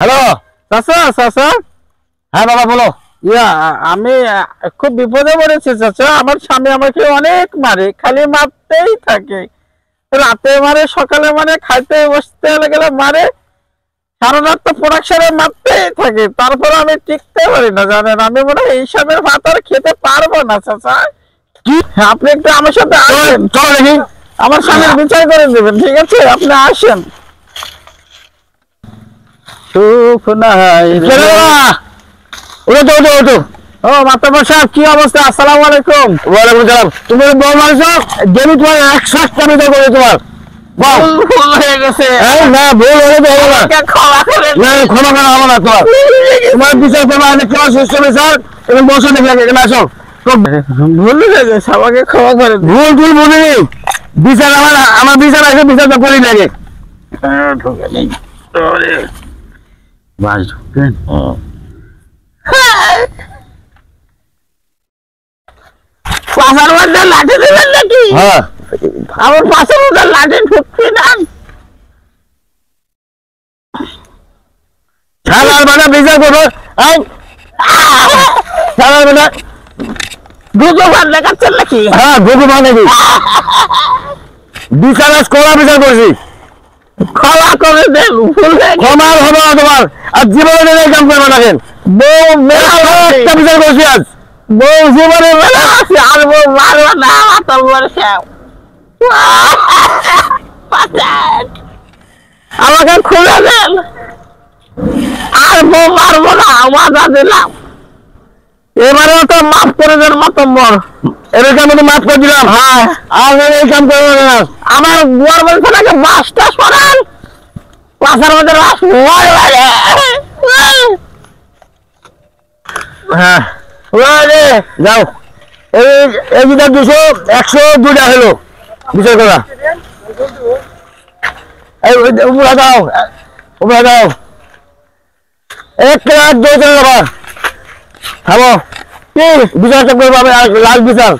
Hello চাচা চাচা। হ্যাঁ বাবা বলো। আমি খুব বিপদে পড়েছি চাচা। আমার স্বামী আমাকে অনেক মারে, খালি মারতেই থাকে। রাতে মারে, সকালে মারে, খাইতে বসতে গেলে মারে, সারা রাত তো প্রোডাকশনে মারতেই থাকে। তারপর আমি টিকতে পারি না জানেন। আমি মনে হয় এইসবের ভাত আর খেতে পারবো না চাচা। কি আপনি একটু আমার সাথে আসেন, চলো দেখি। আমার স্বামীর বিচার করে দেবেন, ঠিক আছে? আপনি আসেন। সুখ নাই ওটো ওটো ওটো। ও মাতাব্বর সাহেব, কি অবস্থা? আসসালামু আলাইকুম। ওয়ালাইকুম সালাম। তুমি বউ মারছো, দেবী তোমার 100টা বিচার করে তোমার। ভুল হয়ে গেছে, না ভুল হলে তো হবে না। আমাকে ক্ষমা করে না দিন। ক্ষমা করা হবে না তোমার। তোমার বিচার করবে তোমার সুস্থ বিচার এবং বসে দেখে এখানে আসো। ভুল হয়ে গেছে, আমাকে ক্ষমা করে দিন। ভুল ভুল বুঝিনি। বিচার আমার বিচার আছে, বিচারটা করি লাগে। ঢুকে নেই বাস ঢুকেন। পাশার মধ্যে লাঠি দেবেন নাকি? হ্যাঁ আমার পাশার মধ্যে লাঠি ঢুকছে না। ছাড়ার বেটা বিচার করবো। ছাড়ার বেটা দুটো বার দেখাচ্ছেন নাকি? হ্যাঁ গুগু মানে কি বিচার আজ কড়া বিচার করছি। ক্ষমা করে দেন, ভুল হয়ে গেছে। ক্ষমা হবে না তোমার। আর জীবনে এই কাম করবে না। কেন বউ মেলা একটা বিচার করছি আজ। বউ জীবনে মেলা আছে, আর বউ মারবে না। মাতাব্বর সাহেব আমাকে খুলে দেন, আর বউ মারবো না, ওয়াদা দিলাম। এবারেও তো মাফ করে দেন মাতাব্বর। এরকম আমি মাফ করে দিলাম। হ্যাঁ, আর এই কাম করবে না। আমার বুয়ার বলছে নাকি বাসটা সরান, পাশার মধ্যে বাস ভয় লাগে। হ্যাঁ যাও। এই দুটা 200 102টা হলো বিচার করা। এই উপরে দাও, উপরে দাও। এক রাত 2 টাকা খাবো। কি বিচারটা করবো আমি? লাল বিচার।